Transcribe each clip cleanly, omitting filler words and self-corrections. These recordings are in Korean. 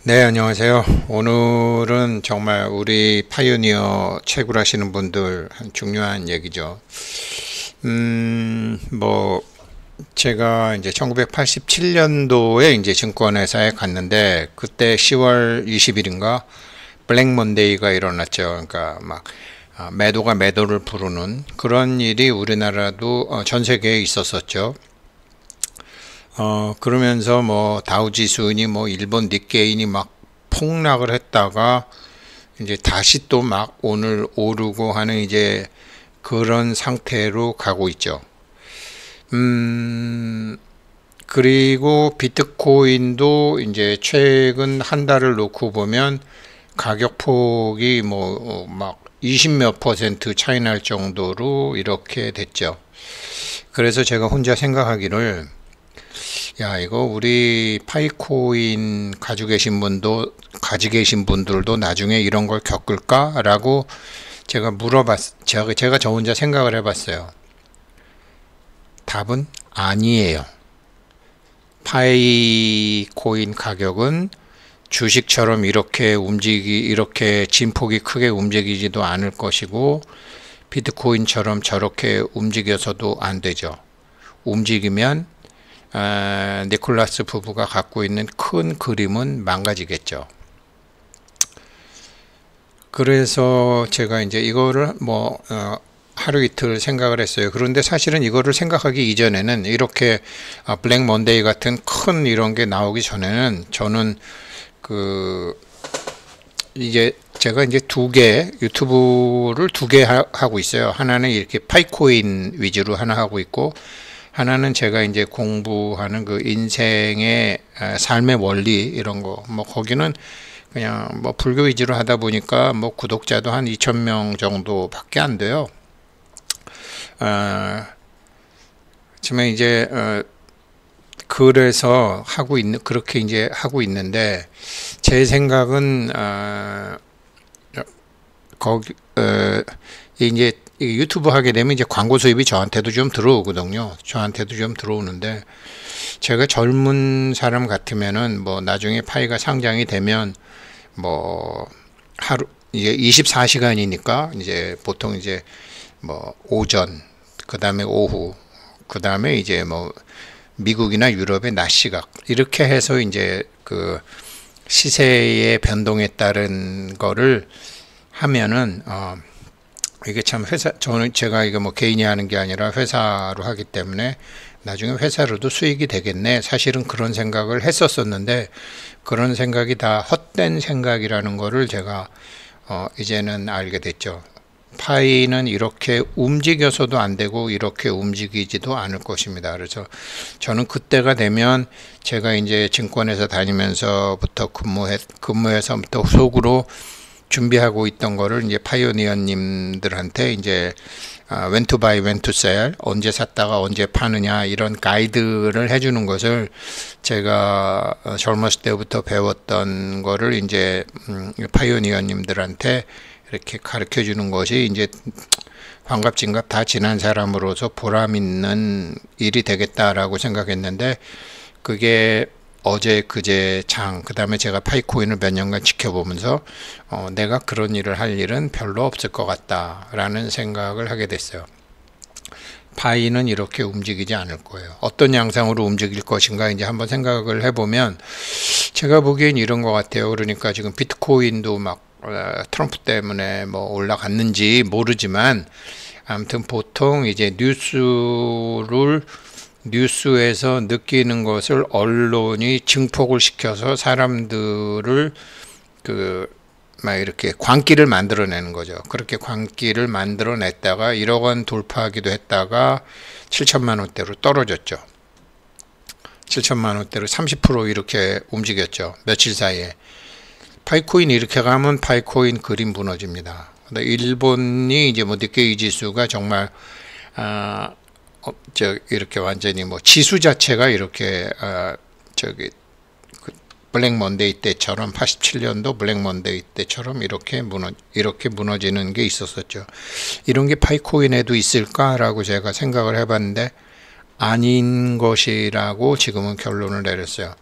네, 안녕하세요. 오늘은 정말 우리 파이오니어 채굴하시는 분들 중요한 얘기죠. 뭐, 제가 이제 1987년도에 이제 증권회사에 갔는데, 그때 10월 20일인가, 블랙 먼데이가 일어났죠. 그러니까 막, 매도가 매도를 부르는 그런 일이 우리나라도 전 세계에 있었었죠. 그러면서 뭐 다우지수니 뭐 일본 니케이니 막 폭락을 했다가 이제 다시 또 막 오늘 오르고 하는 이제 그런 상태로 가고 있죠. 그리고 비트코인도 이제 최근 한 달을 놓고 보면 가격 폭이 뭐 막 20 몇 퍼센트 차이 날 정도로 이렇게 됐죠. 그래서 제가 혼자 생각하기를 야, 이거 우리 파이코인 가지고 계신 분들도 나중에 이런 걸 겪을까라고 제가 제가 저 혼자 생각을 해봤어요. 답은 아니에요. 파이코인 가격은 주식처럼 이렇게 진폭이 크게 움직이지도 않을 것이고, 비트코인처럼 저렇게 움직여서도 안 되죠. 움직이면 니콜라스 부부가 갖고 있는 큰 그림은 망가지겠죠. 그래서 제가 이제 이거를 뭐 하루 이틀 생각을 했어요. 그런데 사실은 이거를 생각하기 이전에는 이렇게 블랙 먼데이 같은 큰 이런 게 나오기 전에는 저는 그 이제 제가 이제 유튜브를 두 개 하고 있어요. 하나는 이렇게 파이코인 위주로 하나 하고 있고, 하나는 제가 이제 공부하는 그 인생의 삶의 원리 이런 거, 뭐 거기는 그냥 뭐 불교 위주로 하다 보니까 뭐 구독자도 한 2,000명 정도밖에 안 돼요. 하지만 이제 그래서 그렇게 이제 하고 있는데, 제 생각은 거기 이제 유튜브 하게 되면 이제 광고 수입이 저한테도 좀 들어오거든요. 저한테도 좀 들어오는데, 제가 젊은 사람 같으면은 뭐 나중에 파이가 상장이 되면 뭐 하루 이제 24시간이니까 이제 보통 이제 뭐 오전, 그다음에 오후, 그다음에 이제 뭐 미국이나 유럽의 낮 시각 이렇게 해서 이제 그 시세의 변동에 따른 거를 하면은 이게 참 제가 이거 뭐 개인이 하는 게 아니라 회사로 하기 때문에 나중에 회사로도 수익이 되겠네. 사실은 그런 생각을 했었었는데, 그런 생각이 다 헛된 생각이라는 거를 제가 이제는 알게 됐죠. 파이는 이렇게 움직여서도 안 되고 이렇게 움직이지도 않을 것입니다. 그래서 저는 그때가 되면 제가 이제 증권회사 다니면서부터 근무해서부터 속으로 준비하고 있던 거를 이제 파이오니어님들한테 이제 when to buy, when to sell, 언제 샀다가 언제 파느냐 이런 가이드를 해주는 것을 제가 젊었을 때부터 배웠던 거를 이제 파이오니어님들한테 이렇게 가르쳐 주는 것이 이제 환갑진갑 다 지난 사람으로서 보람 있는 일이 되겠다라고 생각했는데, 그게 어제 그제 그다음에 제가 파이코인을 몇 년간 지켜보면서 내가 그런 일을 할 일은 별로 없을 것 같다라는 생각을 하게 됐어요. 파이는 이렇게 움직이지 않을 거예요. 어떤 양상으로 움직일 것인가 이제 한번 생각을 해보면 제가 보기엔 이런 것 같아요. 그러니까 지금 비트코인도 막 트럼프 때문에 뭐 올라갔는지 모르지만, 아무튼 보통 이제 뉴스에서 느끼는 것을 언론이 증폭을 시켜서 사람들을 막 이렇게 광기를 만들어내는 거죠. 그렇게 광기를 만들어냈다가 1억 원 돌파하기도 했다가 7천만 원대로 떨어졌죠. 7천만 원대로 30% 이렇게 움직였죠. 며칠 사이에. 파이코인 이렇게 가면 파이코인 그림 무너집니다. 근데 일본이 이제 뭐 니케이 지수가 정말 이렇게 완전히 뭐 지수 자체가 이렇게 블랙 먼데이 때처럼 87년도 블랙 먼데이 때처럼 이렇게 무너지는 게 있었었죠. 이런 게 파이코인에도 있을까라고 제가 생각을 해봤는데 아닌 것이라고 지금은 결론을 내렸어요.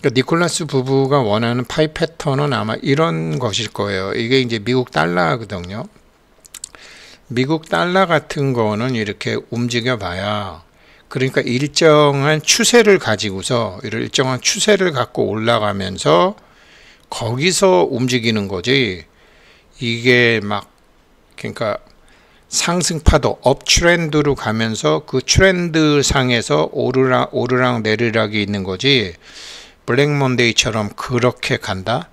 그러니까 니콜라스 부부가 원하는 파이 패턴은 아마 이런 것일 거예요. 이게 이제 미국 달러거든요. 미국 달러 같은 거는 이렇게 움직여 봐야, 그러니까 일정한 추세를 가지고서, 일정한 추세를 갖고 올라가면서 거기서 움직이는 거지. 이게 막, 그러니까 상승파도 업트렌드로 가면서 그 트렌드 상에서 오르락 내리락이 있는 거지. 블랙 먼데이처럼 그렇게 간다,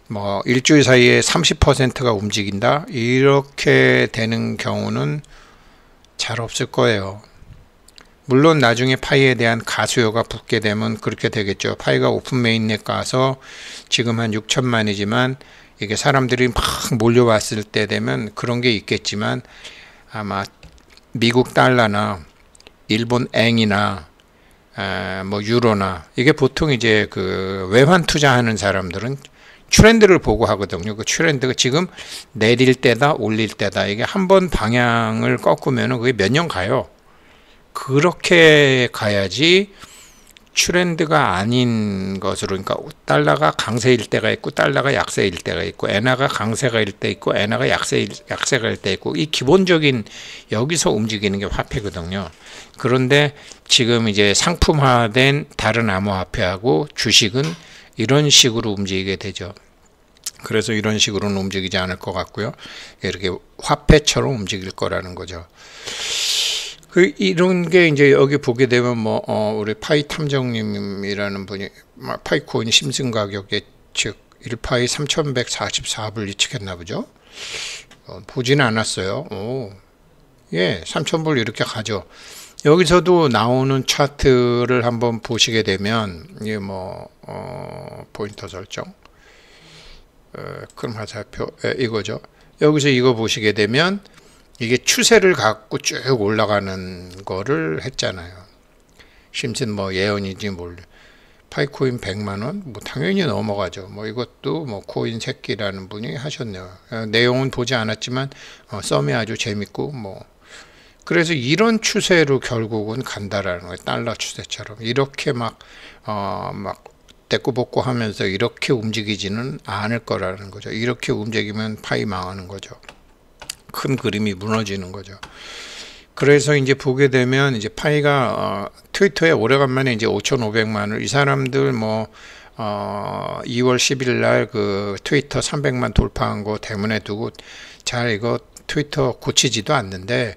뭐 일주일 사이에 30%가 움직인다, 이렇게 되는 경우는 잘 없을 거예요. 물론 나중에 파이에 대한 가수요가 붙게 되면 그렇게 되겠죠. 파이가 오픈 메인넷 가서 지금 한 6천만이지만 이게 사람들이 막 몰려왔을 때 되면 그런 게 있겠지만, 아마 미국 달러나 일본 앵이나 뭐 유로나, 이게 보통 이제 그 외환 투자하는 사람들은 트렌드를 보고 하거든요. 그 트렌드가 지금 내릴 때다 올릴 때다, 이게 한번 방향을 꺾으면 그게 몇 년 가요. 그렇게 가야지 트렌드가 아닌 것으로, 그러니까 달러가 강세일 때가 있고 달러가 약세일 때가 있고, 엔화가 강세가일 때 있고 엔화가 약세가일 때 있고, 이 기본적인 여기서 움직이는 게 화폐거든요. 그런데 지금 이제 상품화된 다른 암호화폐하고 주식은 이런 식으로 움직이게 되죠. 그래서 이런 식으로는 움직이지 않을 것 같고요. 이렇게 화폐처럼 움직일 거라는 거죠. 이런 게 이제 여기 보게 되면 뭐 우리 파이 탐정님이라는 분이 파이코인 심슨 가격 예측 1파이 3,144불 예측했나 보죠. 보지는 않았어요. 예, 3,000불 이렇게 가죠. 여기서도 나오는 차트를 한번 보시게 되면, 이게 뭐 포인터 설정, 큰 화살표, 이거죠. 여기서 이거 보시게 되면 이게 추세를 갖고 쭉 올라가는 거를 했잖아요. 심슨 뭐 예언인지 몰라. 파이코인 100만원? 뭐 당연히 넘어가죠. 뭐 이것도 뭐 코인 새끼라는 분이 하셨네요. 내용은 보지 않았지만 썸이 아주 재밌고, 뭐 그래서 이런 추세로 결국은 간다라는 거예요. 달러 추세처럼 이렇게 막 떼꾸볶고 하면서 이렇게 움직이지는 않을 거라는 거죠. 이렇게 움직이면 파이 망하는 거죠. 큰 그림이 무너지는 거죠. 그래서 이제 보게 되면 이제 파이가 트위터에 오래간만에 이제 5,500만을, 이 사람들 뭐 2월 10일 날 그 트위터 300만 돌파한 거 때문에 두고 잘 이거 트위터 고치지도 않는데,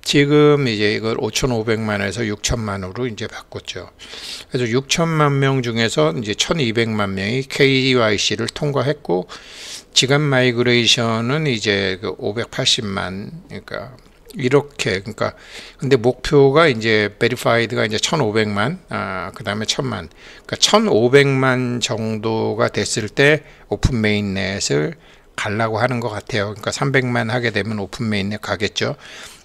지금 이제 이걸 5,500만에서 6천만으로 이제 바꿨죠. 그래서 6천만 명 중에서 이제 1,200만 명이 KYC를 통과했고, 지갑 마이그레이션은 이제 그 580만, 그러니까 이렇게, 그러니까 근데 목표가 이제 베리파이드가 이제 1,500만, 그다음에 1,000만, 그러니까 1,500만 정도가 됐을 때 오픈 메인넷을 가려고 하는 것 같아요. 그러니까 300만 하게 되면 오픈 메인넷 가겠죠.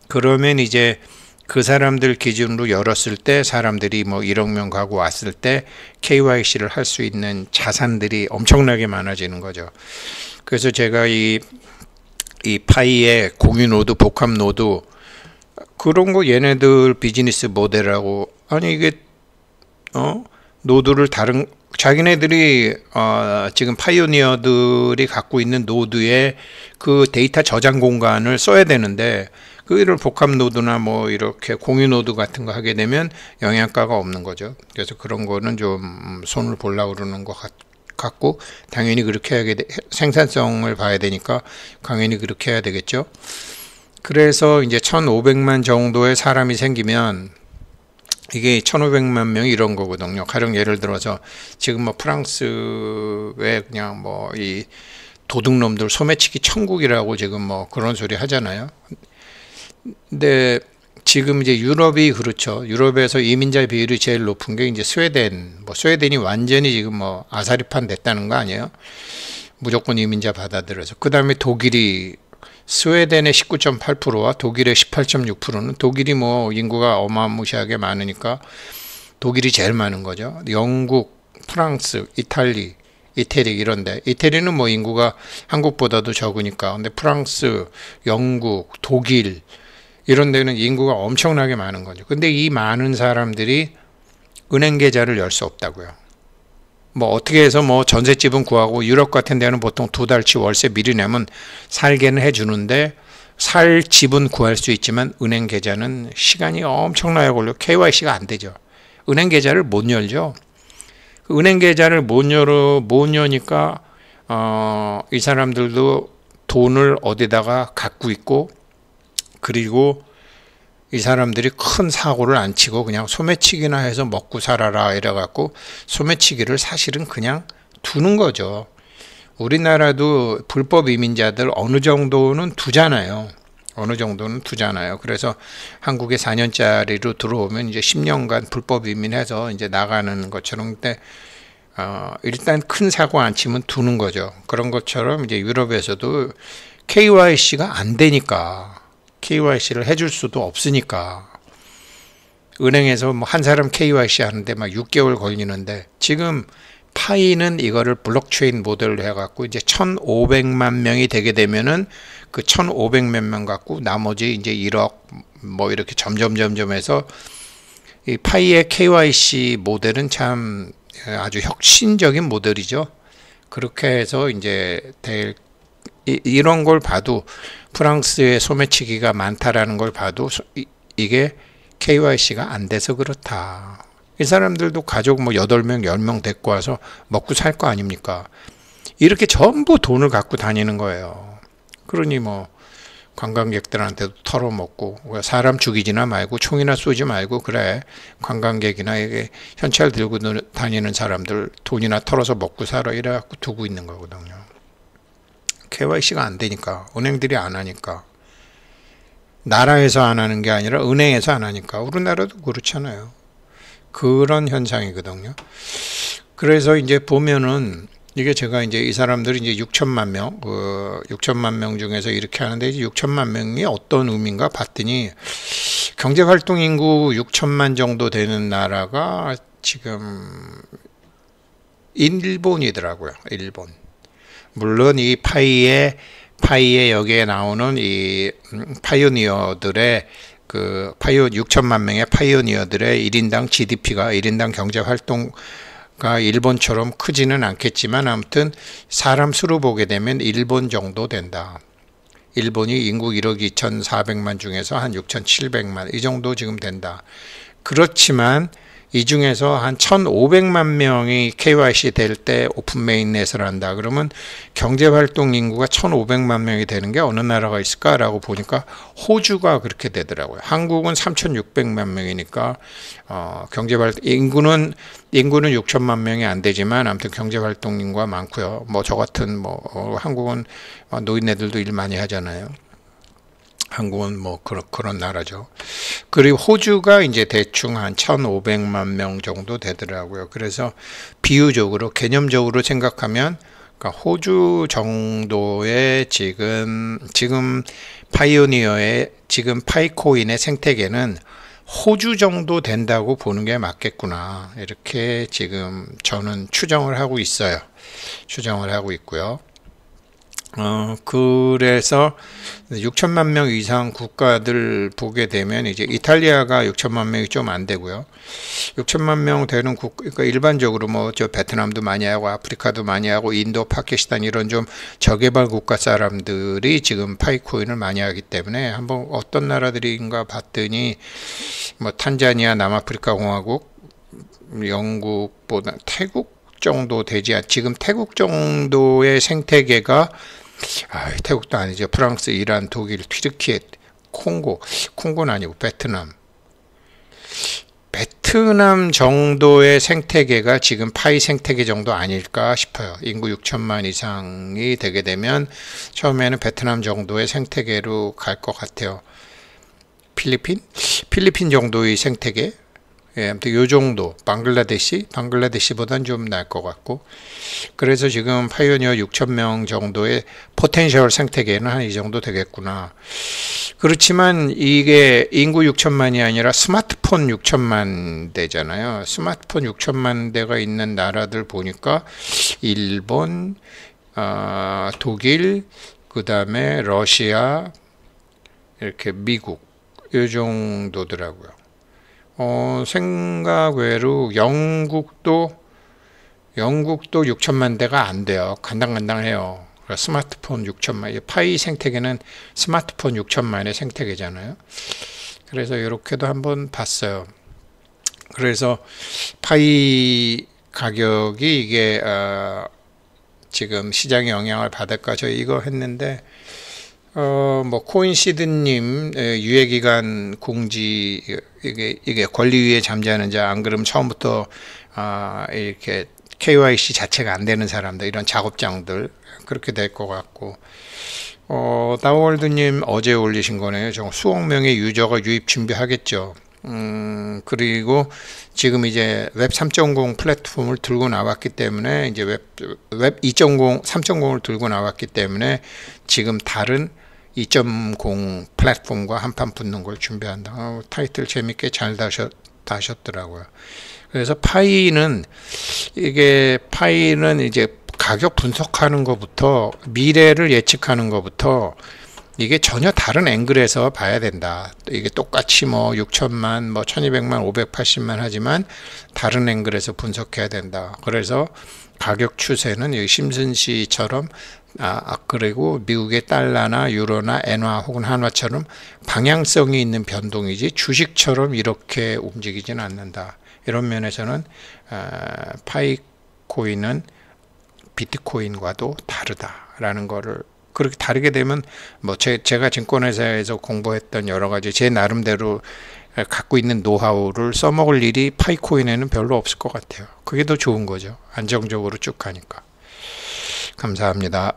그러면 이제 그 사람들 기준으로 열었을 때 사람들이 뭐 1억 명 가고 왔을 때 KYC를 할 수 있는 자산들이 엄청나게 많아지는 거죠. 그래서 제가 이 파이의 공유 노드, 복합 노드, 그런 거 얘네들 비즈니스 모델하고, 아니 이게 노드를 다른, 자기네들이 지금 파이오니어들이 갖고 있는 노드에 그 데이터 저장 공간을 써야 되는데, 그를 복합 노드나 뭐 이렇게 공유 노드 같은 거 하게 되면 영양가가 없는 거죠. 그래서 그런 거는 좀 손을 보려고 그러는 것 같고, 당연히 그렇게 하게 생산성을 봐야 되니까 당연히 그렇게 해야 되겠죠. 그래서 이제 1,500만 정도의 사람이 생기면, 이게 1,500만 명이 이런 거거든요. 가령 예를 들어서 지금 뭐 프랑스에 그냥 뭐 이 도둑놈들 소매치기 천국이라고 지금 뭐 그런 소리 하잖아요. 근데 지금 이제 유럽이 그렇죠. 유럽에서 이민자 비율이 제일 높은 게 이제 스웨덴. 뭐 스웨덴이 완전히 지금 뭐 아사리판 됐다는 거 아니에요? 무조건 이민자 받아들여서. 그 다음에 독일이, 스웨덴의 19.8%와 독일의 18.6%는, 독일이 뭐 인구가 어마무시하게 많으니까 독일이 제일 많은 거죠. 영국, 프랑스, 이태리 이런데, 이태리는 뭐 인구가 한국보다도 적으니까. 근데 프랑스, 영국, 독일 이런 데는 인구가 엄청나게 많은 거죠. 근데 이 많은 사람들이 은행 계좌를 열 수 없다고요. 뭐 어떻게 해서 뭐 전셋집은 구하고 유럽 같은 데는 보통 2달치 월세 미리 내면 살게는 해주는데 살 집은 구할 수 있지만 은행 계좌는 시간이 엄청나게 걸려 KYC가 안 되죠. 은행 계좌를 못 열죠. 은행 계좌를 못 여니까 이 사람들도 돈을 어디다가 갖고 있고 그리고 이 사람들이 큰 사고를 안 치고 그냥 소매치기나 해서 먹고 살아라 이래갖고 소매치기를 사실은 그냥 두는 거죠. 우리나라도 불법 이민자들 어느 정도는 두잖아요. 어느 정도는 두잖아요. 그래서 한국에 4년짜리로 들어오면 이제 10년간 불법 이민해서 이제 나가는 것처럼 근데 일단 큰 사고 안 치면 두는 거죠. 그런 것처럼 이제 유럽에서도 KYC가 안 되니까 KYC를 해줄 수도 없으니까 은행에서 뭐 한 사람 KYC 하는데 막 6개월 걸리는데 지금 파이는 이거를 블록체인 모델로 해갖고 이제 1,500만 명이 되게 되면은 그 1,500몇 명 갖고 나머지 이제 1억 뭐 이렇게 점점 해서 이 파이의 KYC 모델은 참 아주 혁신적인 모델이죠. 그렇게 해서 이제 이런 걸 봐도 프랑스의 소매치기가 많다라는 걸 봐도 이게 KYC가 안 돼서 그렇다. 이 사람들도 가족 뭐 8명, 10명 데리고 와서 먹고 살 거 아닙니까? 이렇게 전부 돈을 갖고 다니는 거예요. 그러니 뭐 관광객들한테도 털어먹고 사람 죽이지나 말고 총이나 쏘지 말고 그래 관광객이나 이게 현찰 들고 다니는 사람들 돈이나 털어서 먹고 살아 이래갖고 두고 있는 거거든요. KYC가 안 되니까 은행들이 안 하니까 나라에서 안 하는 게 아니라 은행에서 안 하니까 우리나라도 그렇잖아요. 그런 현상이거든요. 그래서 이제 보면은 이게 제가 이제 이 사람들이 이제 6천만 명, 6천만 명 중에서 이렇게 하는데 이제 6천만 명이 어떤 의미인가 봤더니 경제활동 인구 6천만 정도 되는 나라가 지금 일본이더라고요. 일본. 물론 이 파이에 여기에 나오는 이 파이오니어들의 그 6천만 명의 파이오니어들의 1인당 GDP가 1인당 경제활동가 일본처럼 크지는 않겠지만 아무튼 사람 수로 보게 되면 일본 정도 된다. 일본이 인구 1억 2,400만 중에서 한 6,700만 이 정도 지금 된다. 그렇지만 이 중에서 한 1,500만 명이 KYC 될 때 오픈 메인넷을 한다. 그러면 경제활동 인구가 1,500만 명이 되는 게 어느 나라가 있을까라고 보니까 호주가 그렇게 되더라고요. 한국은 3,600만 명이니까 경제활동 인구는 6천만 명이 안 되지만 아무튼 경제활동 인구가 많고요. 뭐 저 같은 뭐 한국은 노인네들도 일 많이 하잖아요. 한국은 뭐 그런 나라죠. 그리고 호주가 이제 대충 한 1,500만 명 정도 되더라고요. 그래서 비유적으로 개념적으로 생각하면 그러니까 호주 정도의 지금 파이오니어의 지금 파이코인의 생태계는 호주 정도 된다고 보는 게 맞겠구나. 이렇게 지금 저는 추정을 하고 있어요. 추정을 하고 있고요. 그래서 6천만 명 이상 국가들 보게 되면 이제 이탈리아가 6천만 명이 좀 안 되고요. 6천만 명 되는 그러니까 일반적으로 뭐 저 베트남도 많이 하고 아프리카도 많이 하고 인도, 파키스탄 이런 좀 저개발 국가 사람들이 지금 파이코인을 많이 하기 때문에 한번 어떤 나라들인가 봤더니 뭐 탄자니아, 남아프리카 공화국, 영국보다 태국 정도 되지 지금 태국 정도의 생태계가 태국도 아니죠. 프랑스, 이란, 독일, 튀르키예, 콩고는 아니고 베트남 정도의 생태계가 지금 파이 생태계 정도 아닐까 싶어요. 인구 6천만 이상이 되게 되면 처음에는 베트남 정도의 생태계로 갈 것 같아요. 필리핀 정도의 생태계. 예, 아무튼 요 정도 방글라데시보단 좀 나을 것 같고 그래서 지금 파이오니어 6,000명 정도의 포텐셜 생태계는 한 이 정도 되겠구나. 그렇지만 이게 인구 6천만이 아니라 스마트폰 6천만 대잖아요. 스마트폰 6천만 대가 있는 나라들 보니까 일본, 독일, 그 다음에 러시아, 이렇게 미국 요 정도더라고요. 생각 외로 영국도 영국도 6천만 대가 안 돼요. 간당간당해요. 스마트폰 6천만, 파이 생태계는 스마트폰 6천만의 생태계잖아요. 그래서 이렇게도 한번 봤어요. 그래서 파이 가격이 이게 지금 시장에 영향을 받을까 저 이거 했는데 뭐 코인시드님 유예기간 공지 이게 권리위에 잠재하는 자 안 그러면 처음부터 이렇게 KYC 자체가 안 되는 사람들 이런 작업장들 그렇게 될 것 같고 다워월드님 어제 올리신 거네요. 저 수억 명의 유저가 유입 준비하겠죠. 그리고 지금 이제 웹 3.0 플랫폼을 들고 나왔기 때문에 이제 웹 2.0, 3.0을 들고 나왔기 때문에 지금 다른 2.0 플랫폼과 한판 붙는 걸 준비한다. 타이틀 재밌게 잘 다셨더라고요. 그래서 파이는 이제 가격 분석하는 것부터 미래를 예측하는 것부터 이게 전혀 다른 앵글에서 봐야 된다. 이게 똑같이 뭐 6천만, 뭐 1200만, 580만 하지만 다른 앵글에서 분석해야 된다. 그래서 가격 추세는 여기 심슨 씨처럼 그리고 미국의 달러나 유로나 엔화 혹은 한화처럼 방향성이 있는 변동이지 주식처럼 이렇게 움직이지는 않는다. 이런 면에서는 파이코인은 비트코인과도 다르다라는 거를 그렇게 다르게 되면 뭐 제가 증권회사에서 공부했던 여러 가지 제 나름대로 갖고 있는 노하우를 써먹을 일이 파이코인에는 별로 없을 것 같아요. 그게 더 좋은 거죠. 안정적으로 쭉 가니까. 감사합니다.